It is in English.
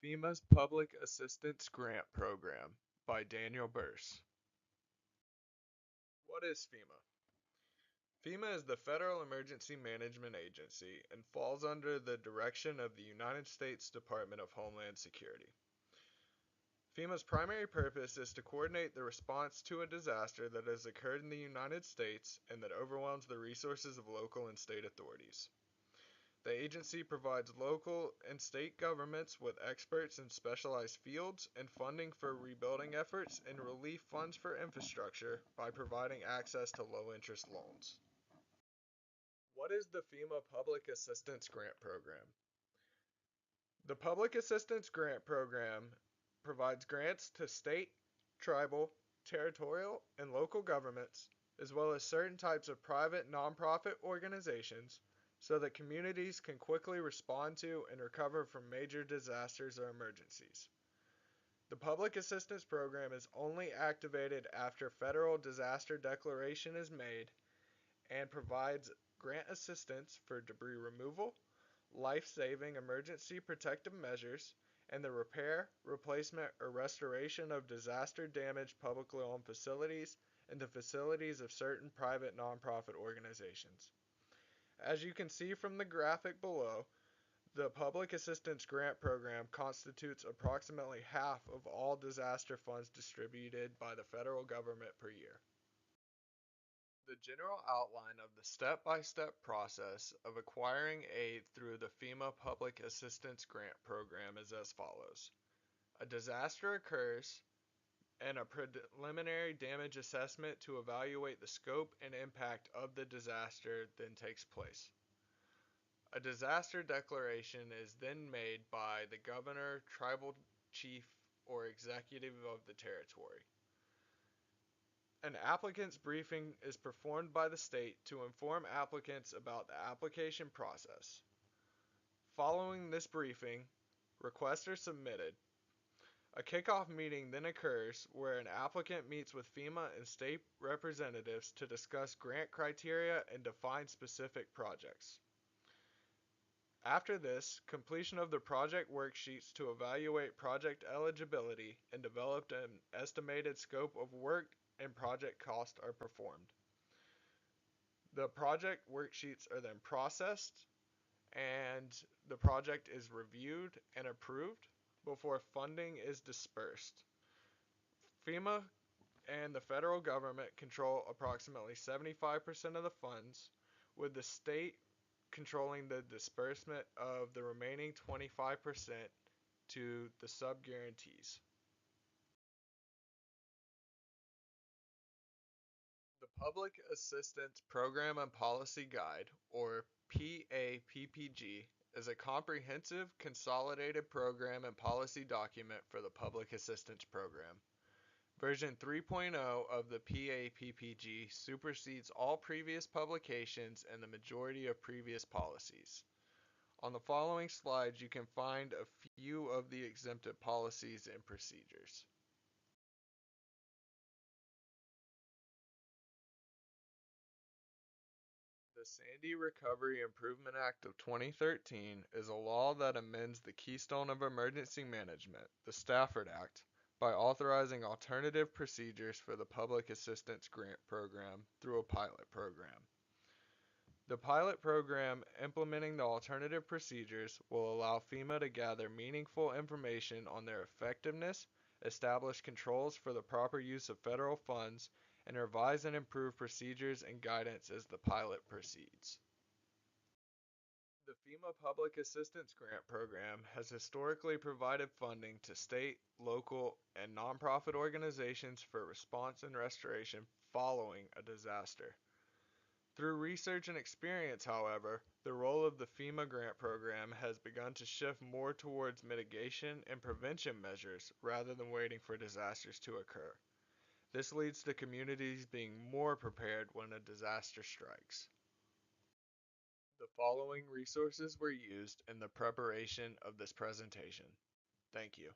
FEMA's Public Assistance Grant Program by Daniel Burse. What is FEMA? FEMA is the Federal Emergency Management Agency and falls under the direction of the United States Department of Homeland Security. FEMA's primary purpose is to coordinate the response to a disaster that has occurred in the United States and that overwhelms the resources of local and state authorities. The agency provides local and state governments with experts in specialized fields and funding for rebuilding efforts and relief funds for infrastructure by providing access to low-interest loans. What is the FEMA Public Assistance Grant Program? The Public Assistance Grant Program provides grants to state, tribal, territorial, and local governments, as well as certain types of private nonprofit organizations, so that communities can quickly respond to and recover from major disasters or emergencies. The Public Assistance Program is only activated after federal disaster declaration is made and provides grant assistance for debris removal, life-saving emergency protective measures, and the repair, replacement, or restoration of disaster-damaged publicly owned facilities and the facilities of certain private nonprofit organizations. As you can see from the graphic below, the Public Assistance Grant Program constitutes approximately half of all disaster funds distributed by the federal government per year. The general outline of the step-by-step process of acquiring aid through the FEMA Public Assistance Grant Program is as follows. A disaster occurs, and a preliminary damage assessment to evaluate the scope and impact of the disaster then takes place. A disaster declaration is then made by the governor, tribal chief, or executive of the territory. An applicant's briefing is performed by the state to inform applicants about the application process. Following this briefing, requests are submitted. A kickoff meeting then occurs where an applicant meets with FEMA and state representatives to discuss grant criteria and define specific projects. After this, completion of the project worksheets to evaluate project eligibility and develop an estimated scope of work and project cost are performed. The project worksheets are then processed and the project is reviewed and approved before funding is dispersed. FEMA and the federal government control approximately 75% of the funds, with the state controlling the disbursement of the remaining 25% to the sub-guarantees. The Public Assistance Program and Policy Guide, or PAPPG, is a comprehensive, consolidated program and policy document for the Public Assistance Program. Version 3.0 of the PAPPG supersedes all previous publications and the majority of previous policies. On the following slides, you can find a few of the exempted policies and procedures. The Sandy Recovery Improvement Act of 2013 is a law that amends the keystone of emergency management, the Stafford Act, by authorizing alternative procedures for the Public Assistance Grant Program through a pilot program. The pilot program implementing the alternative procedures will allow FEMA to gather meaningful information on their effectiveness, establish controls for the proper use of federal funds, and revise and improve procedures and guidance as the pilot proceeds. The FEMA Public Assistance Grant Program has historically provided funding to state, local, and nonprofit organizations for response and restoration following a disaster. Through research and experience, however, the role of the FEMA grant program has begun to shift more towards mitigation and prevention measures rather than waiting for disasters to occur. This leads to communities being more prepared when a disaster strikes. The following resources were used in the preparation of this presentation. Thank you.